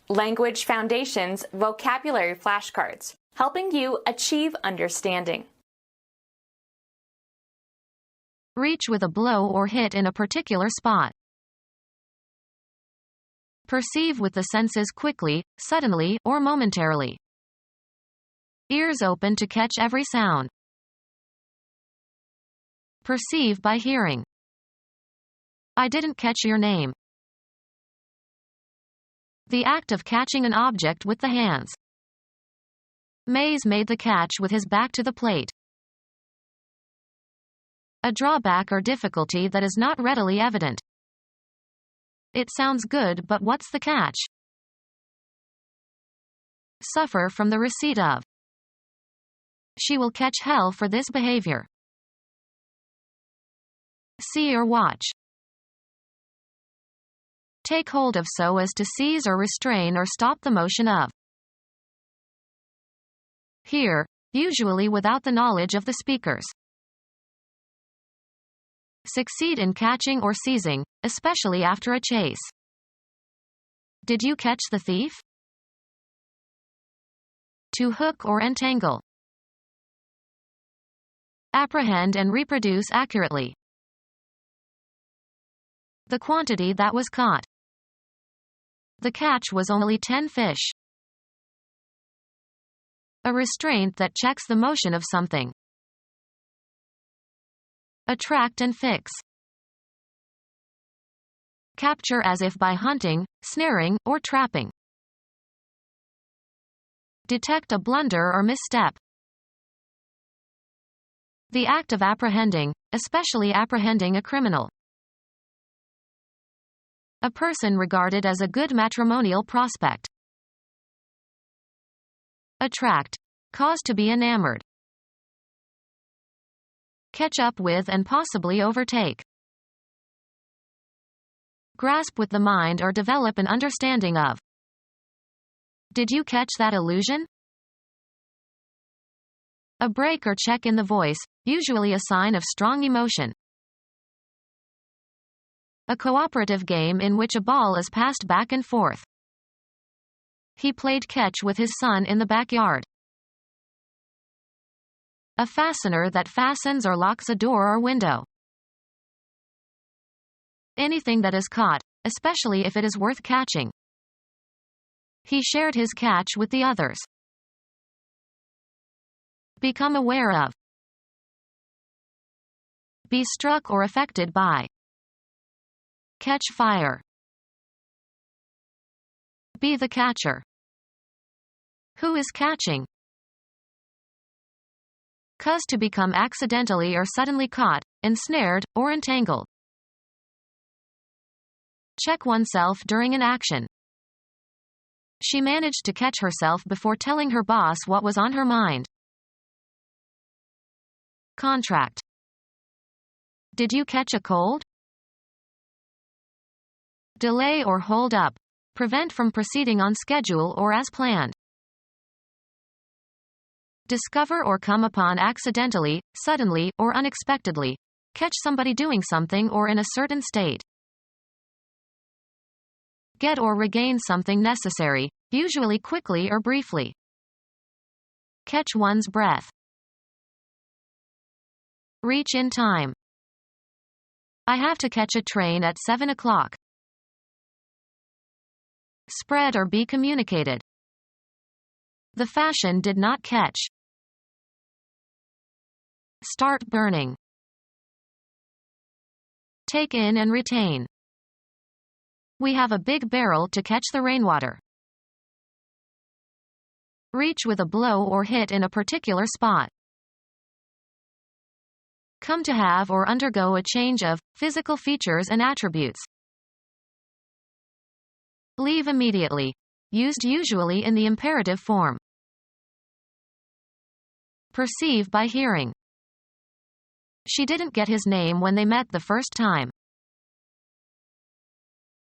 Language Foundations Vocabulary Flashcards, helping you achieve understanding. Reach with a blow or hit in a particular spot. Perceive with the senses quickly, suddenly, or momentarily. Ears open to catch every sound. Perceive by hearing. I didn't catch your name. The act of catching an object with the hands. Mays made the catch with his back to the plate. A drawback or difficulty that is not readily evident. It sounds good, but what's the catch? Suffer from the receipt of. She will catch hell for this behavior. See or watch. Take hold of so as to seize or restrain or stop the motion of. Hear, usually without the knowledge of the speakers. Succeed in catching or seizing, especially after a chase. Did you catch the thief? To hook or entangle. Apprehend and reproduce accurately. The quantity that was caught. The catch was only 10 fish. A restraint that checks the motion of something. Attract and fix. Capture as if by hunting, snaring, or trapping. Detect a blunder or misstep. The act of apprehending, especially apprehending a criminal. A person regarded as a good matrimonial prospect. Attract. Cause to be enamored. Catch up with and possibly overtake. Grasp with the mind or develop an understanding of. Did you catch that illusion? A break or check in the voice, usually a sign of strong emotion. A cooperative game in which a ball is passed back and forth. He played catch with his son in the backyard. A fastener that fastens or locks a door or window. Anything that is caught, especially if it is worth catching. He shared his catch with the others. Become aware of. Be struck or affected by. Catch fire. Be the catcher. Who is catching? Cause to become accidentally or suddenly caught, ensnared, or entangled. Check oneself during an action. She managed to catch herself before telling her boss what was on her mind. Contract. Did you catch a cold? Delay or hold up. Prevent from proceeding on schedule or as planned. Discover or come upon accidentally, suddenly, or unexpectedly. Catch somebody doing something or in a certain state. Get or regain something necessary, usually quickly or briefly. Catch one's breath. Reach in time. I have to catch a train at 7 o'clock. Spread or be communicated. The fashion did not catch. Start burning. Take in and retain. We have a big barrel to catch the rainwater. Reach with a blow or hit in a particular spot. Come to have or undergo a change of physical features and attributes. Leave immediately. Used usually in the imperative form. Perceive by hearing. She didn't get his name when they met the first time.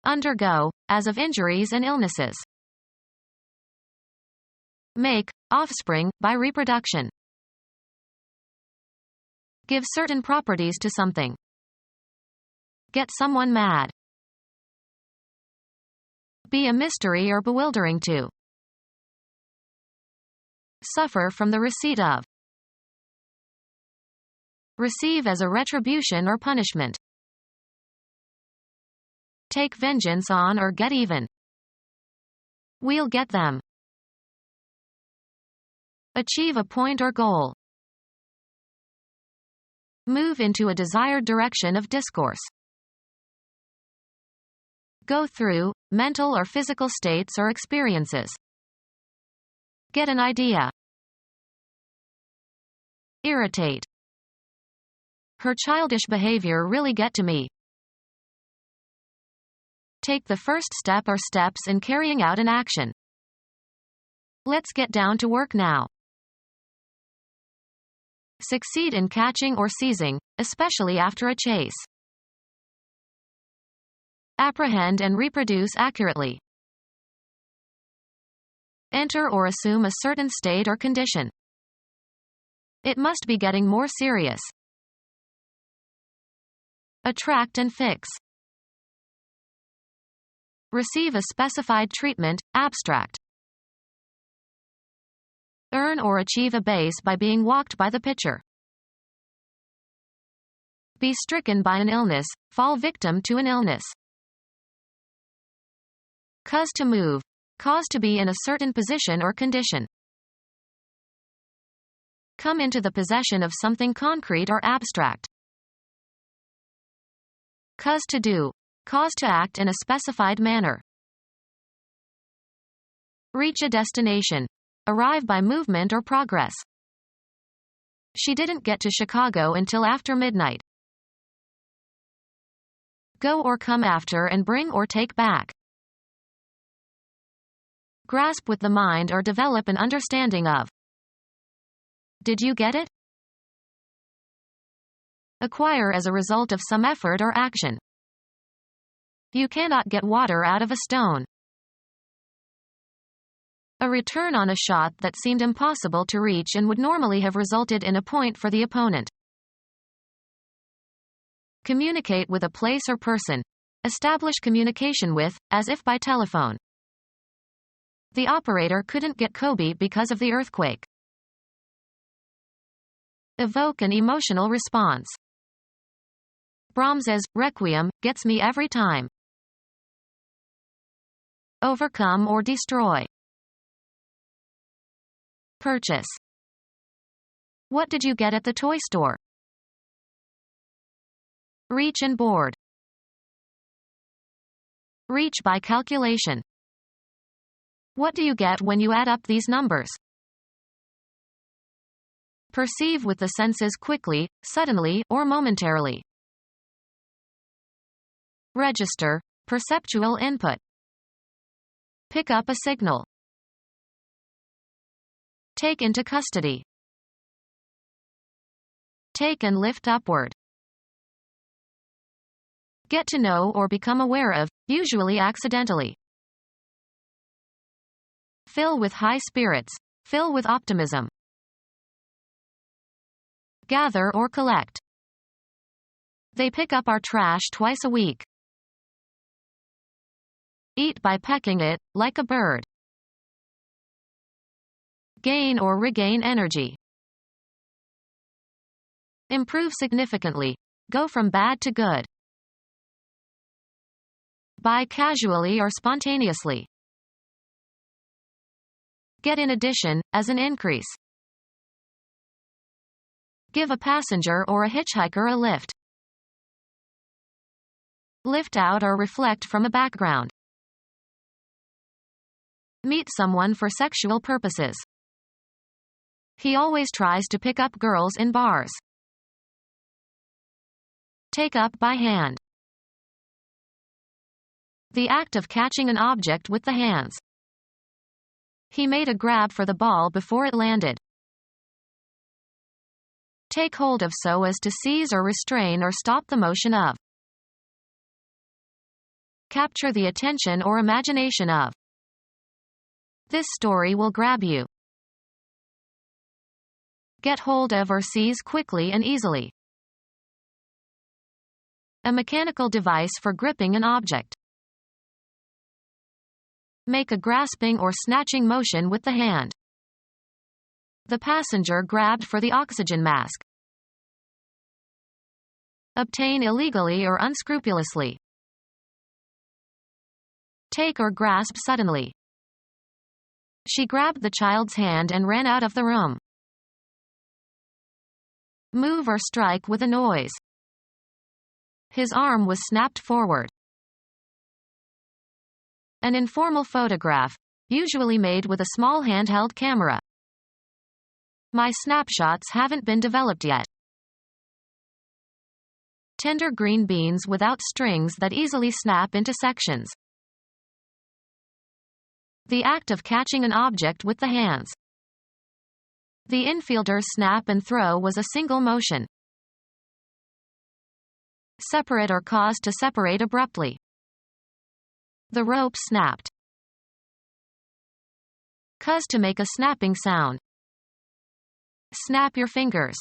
Undergo, as of injuries and illnesses. Make, offspring, by reproduction. Give certain properties to something. Get someone mad. Be a mystery or bewildering to. Suffer from the receipt of. Receive as a retribution or punishment. Take vengeance on or get even. We'll get them. Achieve a point or goal. Move into a desired direction of discourse. Go through mental or physical states or experiences. Get an idea. Irritate. Her childish behavior really get to me. Take the first step or steps in carrying out an action. Let's get down to work now. Succeed in catching or seizing, especially after a chase. Apprehend and reproduce accurately. Enter or assume a certain state or condition. It must be getting more serious. Attract and fix. Receive a specified treatment, abstract. Earn or achieve a base by being walked by the pitcher. Be stricken by an illness, fall victim to an illness. Cause to move, cause to be in a certain position or condition. Come into the possession of something concrete or abstract. Cause to do, cause to act in a specified manner. Reach a destination, arrive by movement or progress. She didn't get to Chicago until after midnight. Go or come after and bring or take back. Grasp with the mind or develop an understanding of. Did you get it? Acquire as a result of some effort or action. You cannot get water out of a stone. A return on a shot that seemed impossible to reach and would normally have resulted in a point for the opponent. Communicate with a place or person. Establish communication with, as if by telephone. The operator couldn't get Kobe because of the earthquake. Evoke an emotional response. Brahms's Requiem gets me every time. Overcome or destroy. Purchase. What did you get at the toy store? Reach and board. Reach by calculation. What do you get when you add up these numbers? Perceive with the senses quickly, suddenly, or momentarily. Register, perceptual input. Pick up a signal. Take into custody. Take and lift upward. Get to know or become aware of, usually accidentally. Fill with high spirits. Fill with optimism. Gather or collect. They pick up our trash twice a week. Eat by pecking it, like a bird. Gain or regain energy. Improve significantly. Go from bad to good. Buy casually or spontaneously. Get in addition, as an increase. Give a passenger or a hitchhiker a lift. Lift out or reflect from a background. Meet someone for sexual purposes. He always tries to pick up girls in bars. Take up by hand. The act of catching an object with the hands. He made a grab for the ball before it landed. Take hold of so as to seize or restrain or stop the motion of. Capture the attention or imagination of. This story will grab you. Get hold of or seize quickly and easily. A mechanical device for gripping an object. Make a grasping or snatching motion with the hand. The passenger grabbed for the oxygen mask. Obtain illegally or unscrupulously. Take or grasp suddenly. She grabbed the child's hand and ran out of the room. Move or strike with a noise. His arm was snapped forward. An informal photograph, usually made with a small handheld camera. My snapshots haven't been developed yet. Tender green beans without strings that easily snap into sections. The act of catching an object with the hands. The infielder's snap and throw was a single motion. Separate or cause to separate abruptly. The rope snapped. Cause to make a snapping sound. Snap your fingers.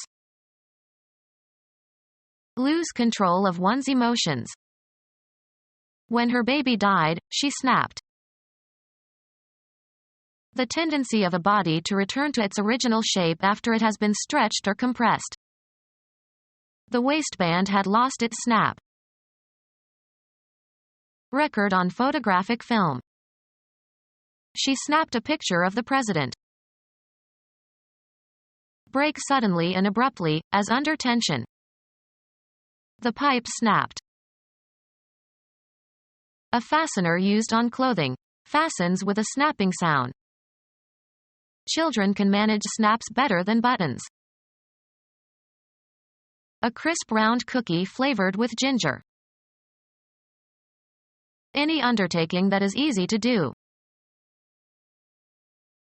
Lose control of one's emotions. When her baby died, she snapped. The tendency of a body to return to its original shape after it has been stretched or compressed. The waistband had lost its snap. Record on photographic film. She snapped a picture of the president. Break suddenly and abruptly, as under tension. The pipe snapped. A fastener used on clothing fastens with a snapping sound. Children can manage snaps better than buttons. A crisp round cookie flavored with ginger. Any undertaking that is easy to do.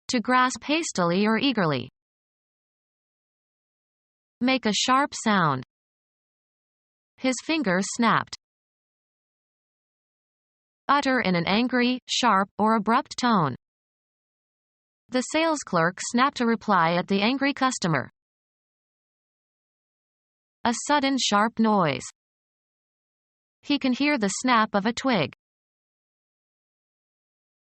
To grasp hastily or eagerly. Make a sharp sound. His fingers snapped. Utter in an angry, sharp, or abrupt tone. The sales clerk snapped a reply at the angry customer. A sudden sharp noise. He can hear the snap of a twig.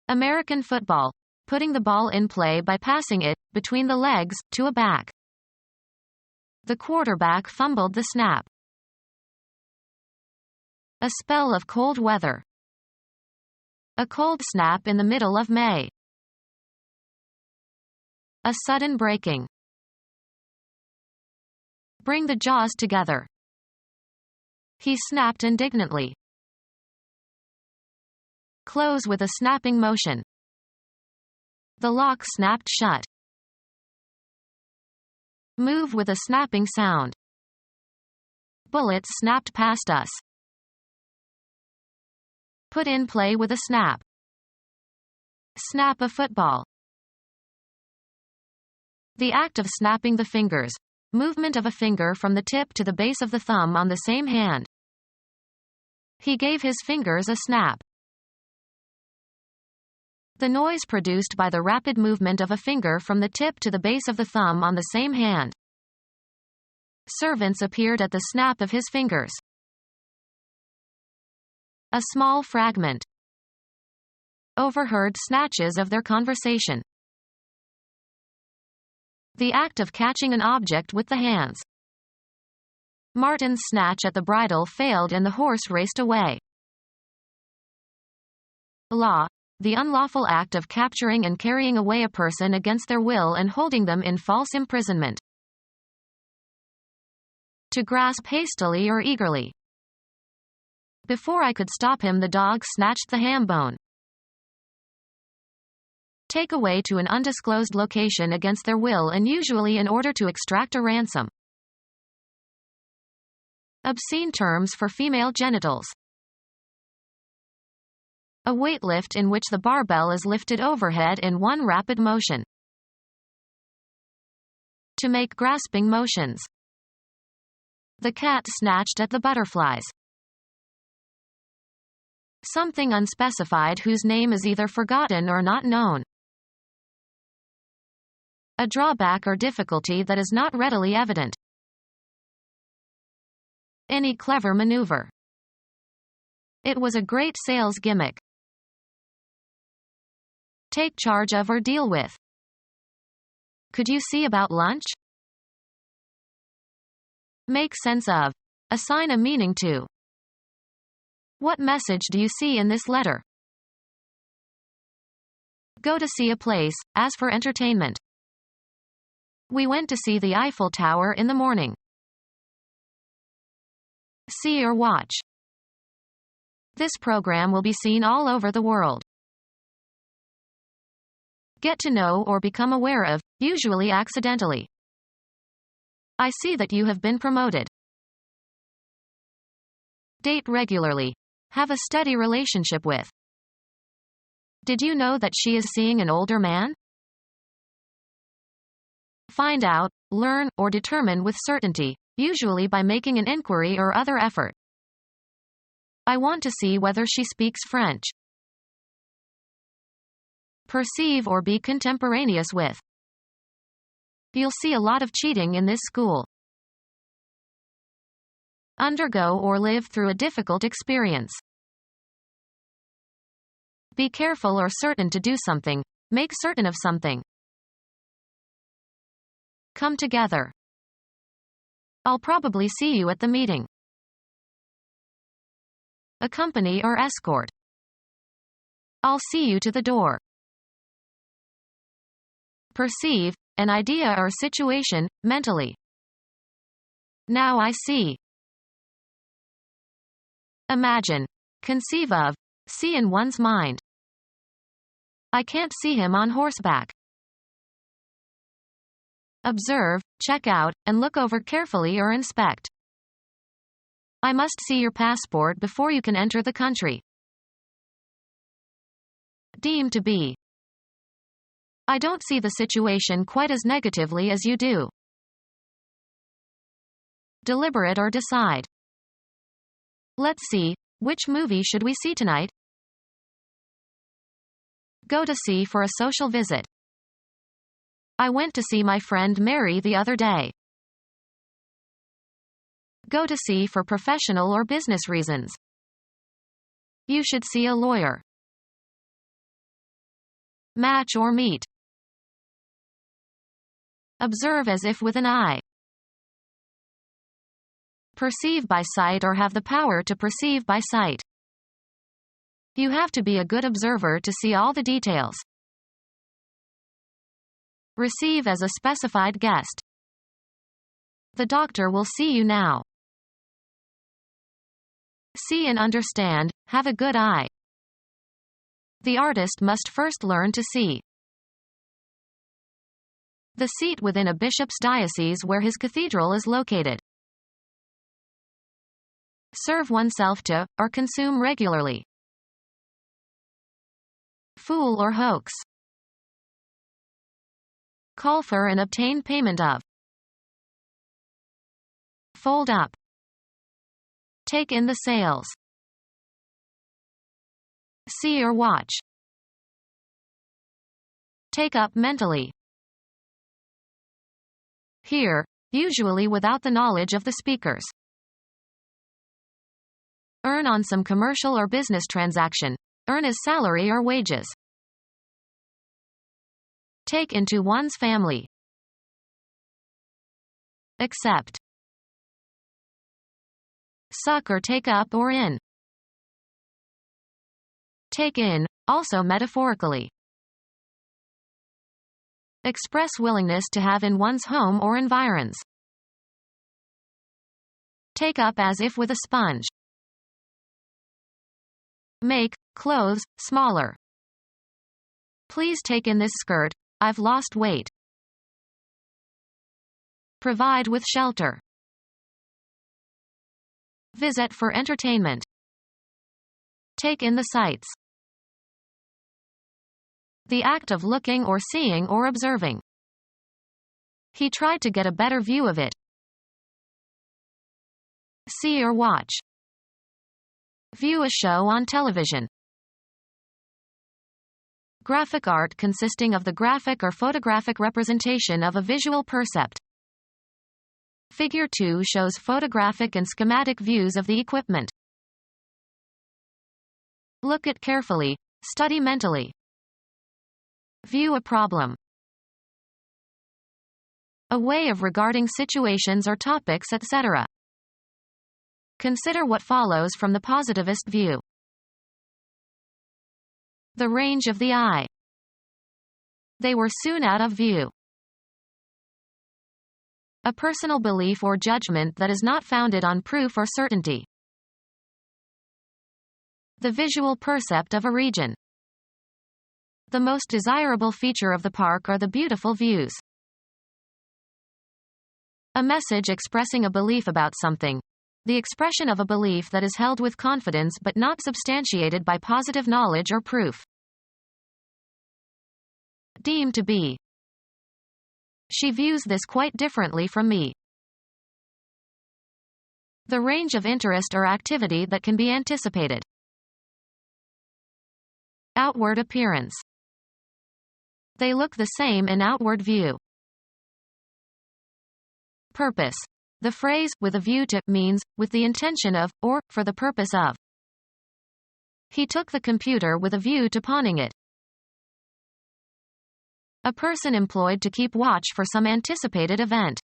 American football. Putting the ball in play by passing it, between the legs, to a back. The quarterback fumbled the snap. A spell of cold weather. A cold snap in the middle of May. A sudden breaking. Bring the jaws together. He snapped indignantly. Close with a snapping motion. The lock snapped shut. Move with a snapping sound. Bullets snapped past us. Put in play with a snap. Snap a football. The act of snapping the fingers. Movement of a finger from the tip to the base of the thumb on the same hand. He gave his fingers a snap. The noise produced by the rapid movement of a finger from the tip to the base of the thumb on the same hand. Servants appeared at the snap of his fingers. A small fragment. Overheard snatches of their conversation. The act of catching an object with the hands. Martin's snatch at the bridle failed and the horse raced away. Law. The unlawful act of capturing and carrying away a person against their will and holding them in false imprisonment. To grasp hastily or eagerly. Before I could stop him, the dog snatched the ham bone. Take away to an undisclosed location against their will and usually in order to extract a ransom. Obscene terms for female genitals. A weightlift in which the barbell is lifted overhead in one rapid motion. To make grasping motions. The cat snatched at the butterflies. Something unspecified whose name is either forgotten or not known. A drawback or difficulty that is not readily evident. Any clever maneuver. It was a great sales gimmick. Take charge of or deal with. Could you see about lunch? Make sense of. Assign a meaning to. What message do you see in this letter? Go to see a place, as for entertainment. We went to see the Eiffel Tower in the morning. See or watch. This program will be seen all over the world. Get to know or become aware of, usually accidentally. I see that you have been promoted. Date regularly. Have a steady relationship with. Did you know that she is seeing an older man? Find out, learn, or determine with certainty, usually by making an inquiry or other effort. I want to see whether she speaks French. Perceive or be contemporaneous with. You'll see a lot of cheating in this school. Undergo or live through a difficult experience. Be careful or certain to do something. Make certain of something. Come together. I'll probably see you at the meeting. Accompany or escort. I'll see you to the door. Perceive, an idea or situation, mentally. Now I see. Imagine. Conceive of. See in one's mind. I can't see him on horseback. Observe, check out, and look over carefully or inspect. I must see your passport before you can enter the country. Deem to be. I don't see the situation quite as negatively as you do. Deliberate or decide. Let's see, which movie should we see tonight? Go to see for a social visit. I went to see my friend Mary the other day. Go to see for professional or business reasons. You should see a lawyer. Match or meet. Observe as if with an eye. Perceive by sight or have the power to perceive by sight. You have to be a good observer to see all the details. Receive as a specified guest. The doctor will see you now. See and understand, have a good eye. The artist must first learn to see. The seat within a bishop's diocese where his cathedral is located. Serve oneself to, or consume regularly. Fool or hoax. Call for and obtain payment of. Fold up. Take in the sails. See or watch. Take up mentally. Hear, usually without the knowledge of the speakers. Earn on some commercial or business transaction. Earn as salary or wages. Take into one's family. Accept. Suck or take up or in. Take in, also metaphorically. Express willingness to have in one's home or environs. Take up as if with a sponge. Make clothes smaller. Please take in this skirt, I've lost weight. Provide with shelter. Visit for entertainment. Take in the sights. The act of looking or seeing or observing. He tried to get a better view of it. See or watch. View a show on television. Graphic art consisting of the graphic or photographic representation of a visual percept. Figure 2 shows photographic and schematic views of the equipment. Look at carefully, study mentally. View a problem. A way of regarding situations or topics, etc. Consider what follows from the positivist view. The range of the eye. They were soon out of view. A personal belief or judgment that is not founded on proof or certainty. The visual percept of a region. The most desirable feature of the park are the beautiful views. A message expressing a belief about something. The expression of a belief that is held with confidence but not substantiated by positive knowledge or proof. Deemed to be. She views this quite differently from me. The range of interest or activity that can be anticipated. Outward appearance. They look the same in outward view. Purpose. The phrase, with a view to, means, with the intention of, or, for the purpose of. He took the computer with a view to pawning it. A person employed to keep watch for some anticipated event.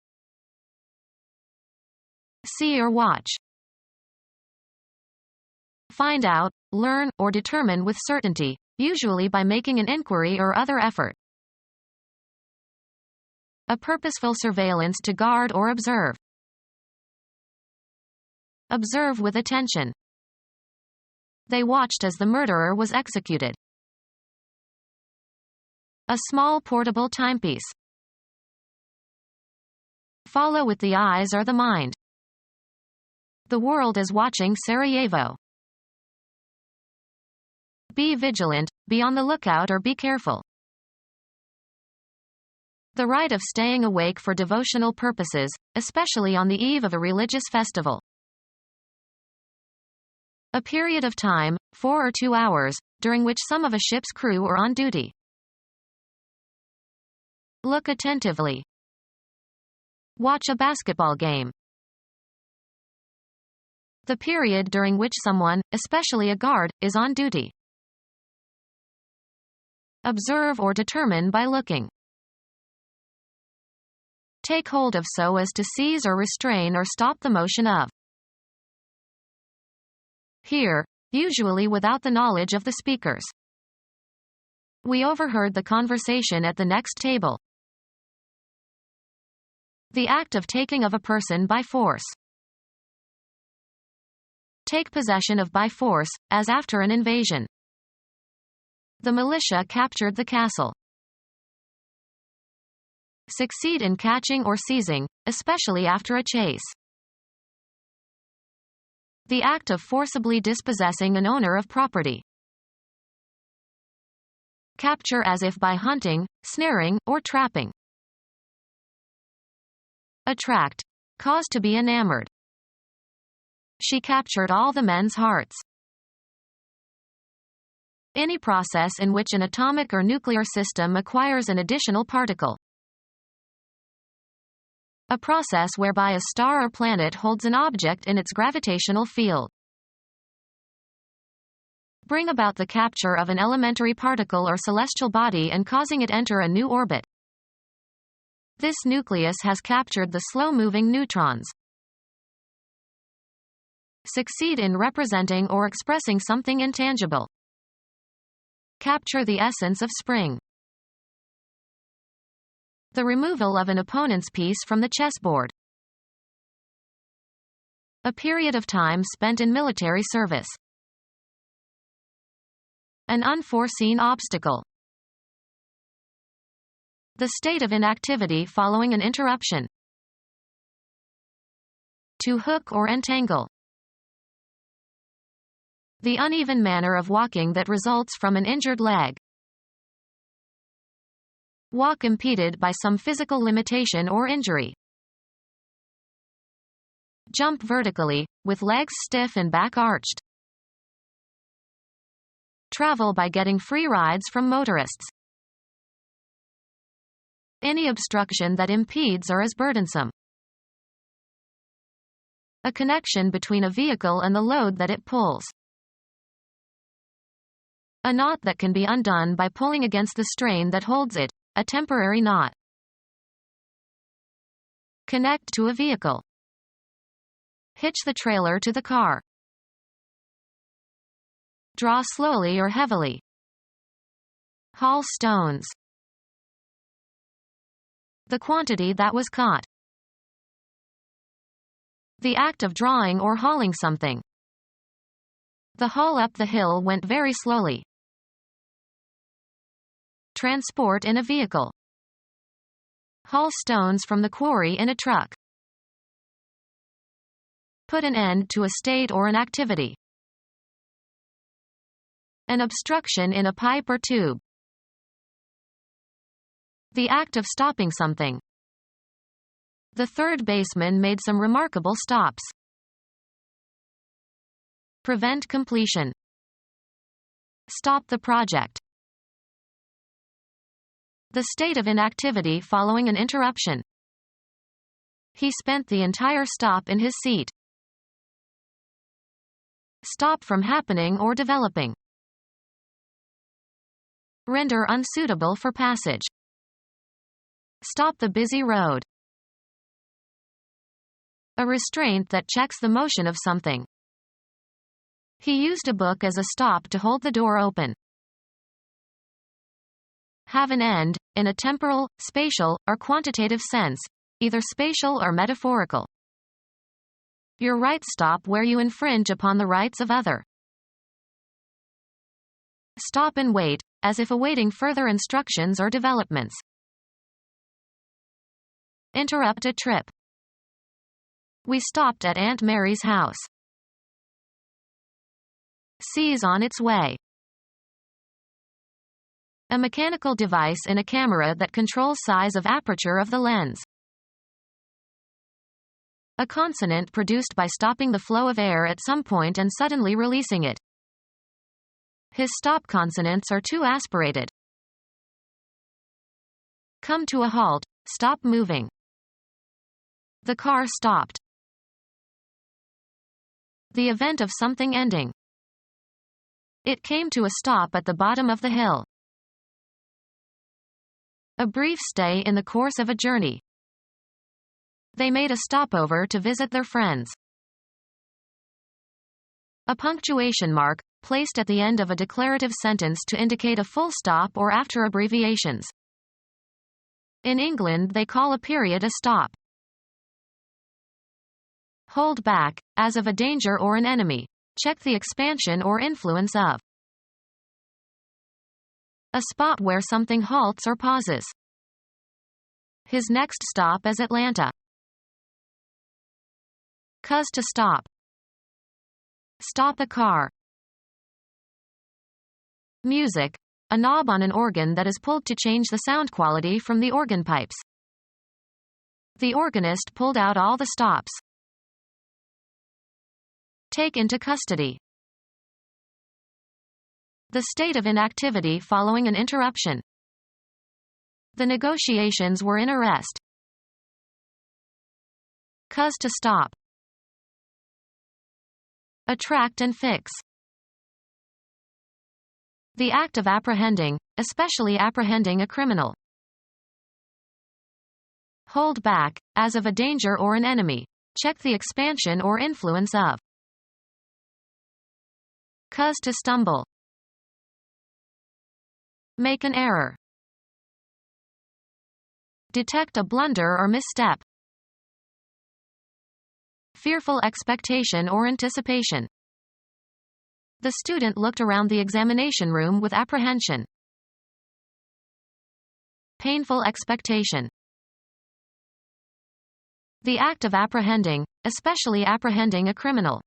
See or watch. Find out, learn, or determine with certainty, usually by making an inquiry or other effort. A purposeful surveillance to guard or observe. Observe with attention. They watched as the murderer was executed. A small portable timepiece. Follow with the eyes or the mind. The world is watching Sarajevo. Be vigilant, be on the lookout or be careful. The right of staying awake for devotional purposes, especially on the eve of a religious festival. A period of time, 4 or 2 hours, during which some of a ship's crew are on duty. Look attentively. Watch a basketball game. The period during which someone, especially a guard, is on duty. Observe or determine by looking. Take hold of so as to seize or restrain or stop the motion of. Hear, usually without the knowledge of the speakers. We overheard the conversation at the next table. The act of taking of a person by force. Take possession of by force, as after an invasion. The militia captured the castle. Succeed in catching or seizing, especially after a chase. The act of forcibly dispossessing an owner of property. Capture as if by hunting, snaring, or trapping. Attract. Cause to be enamored. She captured all the men's hearts. Any process in which an atomic or nuclear system acquires an additional particle. A process whereby a star or planet holds an object in its gravitational field. Bring about the capture of an elementary particle or celestial body and causing it enter a new orbit. This nucleus has captured the slow-moving neutrons. Succeed in representing or expressing something intangible. Capture the essence of spring. The removal of an opponent's piece from the chessboard. A period of time spent in military service. An unforeseen obstacle. The state of inactivity following an interruption. To hook or entangle. The uneven manner of walking that results from an injured leg. Walk impeded by some physical limitation or injury. Jump vertically, with legs stiff and back arched. Travel by getting free rides from motorists. Any obstruction that impedes or is burdensome. A connection between a vehicle and the load that it pulls. A knot that can be undone by pulling against the strain that holds it, a temporary knot. Connect to a vehicle. Hitch the trailer to the car. Draw slowly or heavily. Haul stones. The quantity that was caught. The act of drawing or hauling something. The haul up the hill went very slowly. Transport in a vehicle. Haul stones from the quarry in a truck. Put an end to a state or an activity. An obstruction in a pipe or tube. The act of stopping something. The third baseman made some remarkable stops. Prevent completion. Stop the project. The state of inactivity following an interruption. He spent the entire stop in his seat. Stop from happening or developing. Render unsuitable for passage. Stop the busy road. A restraint that checks the motion of something. He used a book as a stop to hold the door open. Have an end, in a temporal, spatial, or quantitative sense, either spatial or metaphorical. Your rights stop where you infringe upon the rights of other. Stop and wait, as if awaiting further instructions or developments. Interrupt a trip. We stopped at Aunt Mary's house. Seize on its way. A mechanical device in a camera that controls size of aperture of the lens. A consonant produced by stopping the flow of air at some point and suddenly releasing it. His stop consonants are too aspirated. Come to a halt, stop moving. The car stopped. The event of something ending. It came to a stop at the bottom of the hill. A brief stay in the course of a journey. They made a stopover to visit their friends. A punctuation mark, placed at the end of a declarative sentence to indicate a full stop or after abbreviations. In England they call a period a stop. Hold back, as of a danger or an enemy. Check the expansion or influence of. A spot where something halts or pauses. His next stop is Atlanta. Cause to stop. Stop a car. Music, a knob on an organ that is pulled to change the sound quality from the organ pipes. The organist pulled out all the stops. Take into custody. The state of inactivity following an interruption. The negotiations were in arrest. Cause to stop. Attract and fix. The act of apprehending, especially apprehending a criminal. Hold back, as of a danger or an enemy. Check the expansion or influence of. Cause to stumble. Make an error. Detect a blunder or misstep. Fearful expectation or anticipation. The student looked around the examination room with apprehension. Painful expectation. The act of apprehending, especially apprehending a criminal.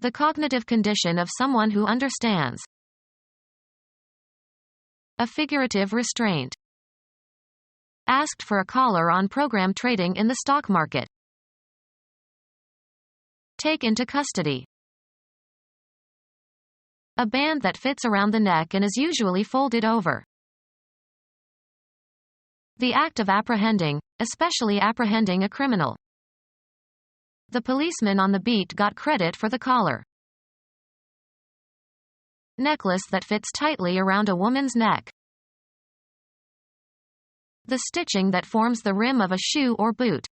The cognitive condition of someone who understands. A figurative restraint. Asked for a caller on program trading in the stock market. Take into custody. A band that fits around the neck and is usually folded over. The act of apprehending, especially apprehending a criminal. The policeman on the beat got credit for the caller. necklace that fits tightly around a woman's neck. The stitching that forms the rim of a shoe or boot.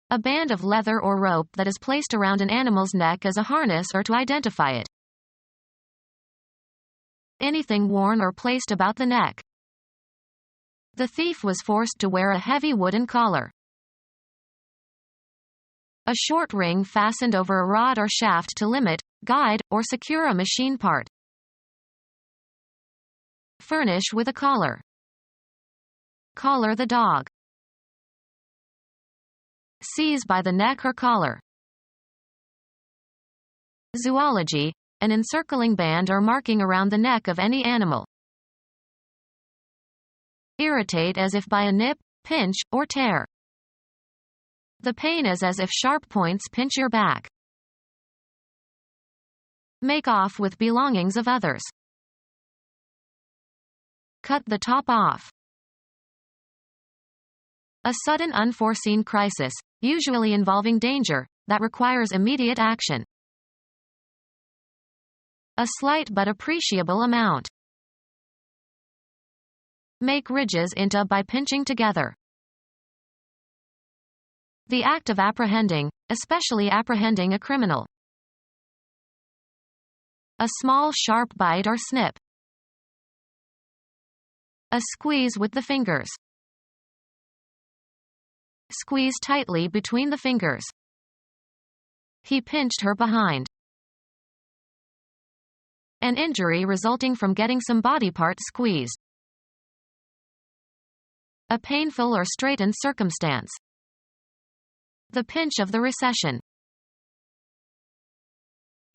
A band of leather or rope that is placed around an animal's neck as a harness or to identify it. Anything worn or placed about the neck. The thief was forced to wear a heavy wooden collar. A short ring fastened over a rod or shaft to limit, guide, or secure a machine part. Furnish with a collar. Collar the dog. Seize by the neck or collar. Zoology, an encircling band or marking around the neck of any animal. Irritate as if by a nip, pinch, or tear. The pain is as if sharp points pinch your back. Make off with belongings of others. Cut the top off. A sudden unforeseen crisis, usually involving danger, that requires immediate action. A slight but appreciable amount. Make ridges into by pinching together. The act of apprehending, especially apprehending a criminal. A small sharp bite or snip. A squeeze with the fingers. Squeeze tightly between the fingers. He pinched her behind. An injury resulting from getting some body part squeezed. A painful or straitened circumstance. The pinch of the recession.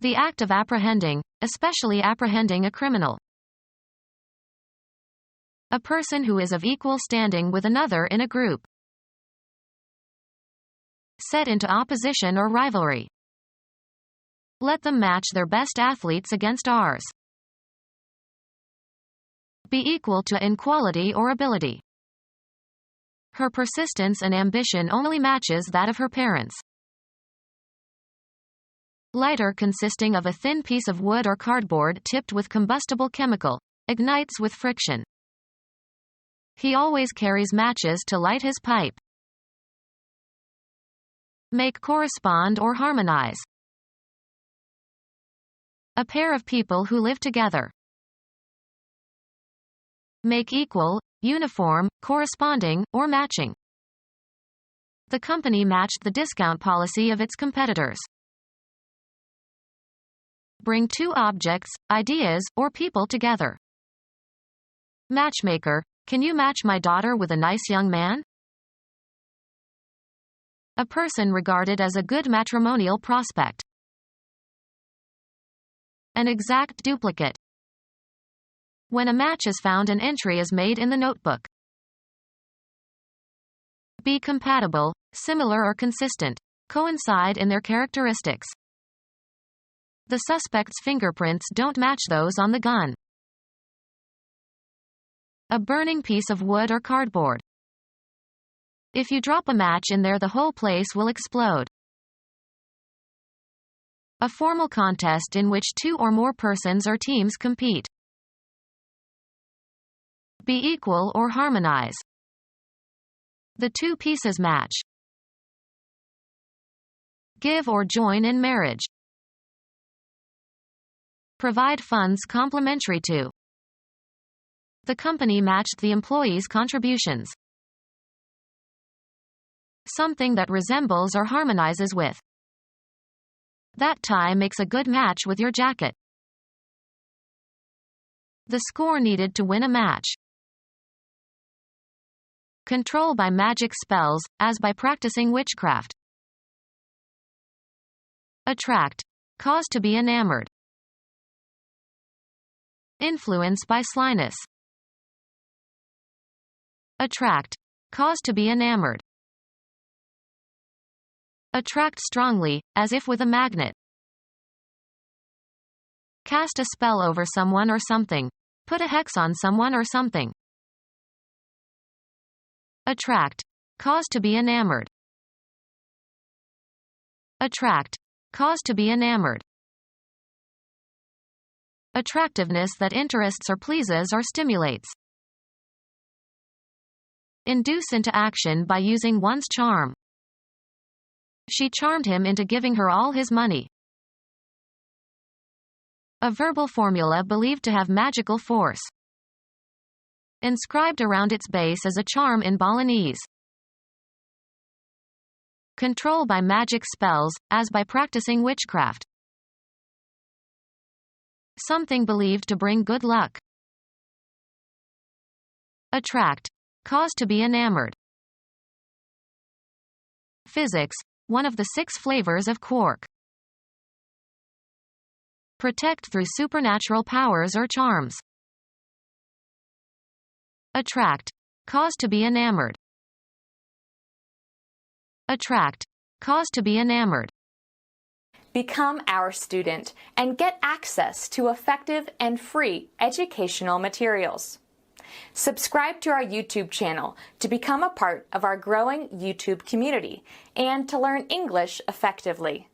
The act of apprehending, especially apprehending a criminal. A person who is of equal standing with another in a group. Set into opposition or rivalry. Let them match their best athletes against ours. Be equal to in quality or ability. Her persistence and ambition only matches that of her parents. Lighter consisting of a thin piece of wood or cardboard tipped with combustible chemical, ignites with friction. He always carries matches to light his pipe. Make correspond or harmonize. A pair of people who live together. Make equal, uniform, corresponding, or matching. The company matched the discount policy of its competitors. Bring two objects, ideas, or people together. Matchmaker, can you match my daughter with a nice young man? A person regarded as a good matrimonial prospect. An exact duplicate. When a match is found, an entry is made in the notebook. Be compatible, similar or consistent, coincide in their characteristics. The suspect's fingerprints don't match those on the gun. A burning piece of wood or cardboard. If you drop a match in there, the whole place will explode. A formal contest in which two or more persons or teams compete. Be equal or harmonize. The two pieces match. Give or join in marriage. Provide funds complementary to. The company matched the employees' contributions. Something that resembles or harmonizes with. That tie makes a good match with your jacket. The score needed to win a match. Control by magic spells, as by practicing witchcraft. Attract. Cause to be enamored. Influence by slyness. Attract. Cause to be enamored. Attract strongly, as if with a magnet. Cast a spell over someone or something. Put a hex on someone or something. Attract. Cause to be enamored. Attract. Cause to be enamored. Attractiveness that interests or pleases or stimulates. Induce into action by using one's charm. She charmed him into giving her all his money. A verbal formula believed to have magical force. Inscribed around its base as a charm in Balinese. Control by magic spells, as by practicing witchcraft. Something believed to bring good luck. Attract. Cause to be enamored. Physics. One of the 6 flavors of quark. Protect through supernatural powers or charms. Attract. Cause to be enamored. Attract. Cause to be enamored. Become our student and get access to effective and free educational materials. Subscribe to our YouTube channel to become a part of our growing YouTube community and to learn English effectively.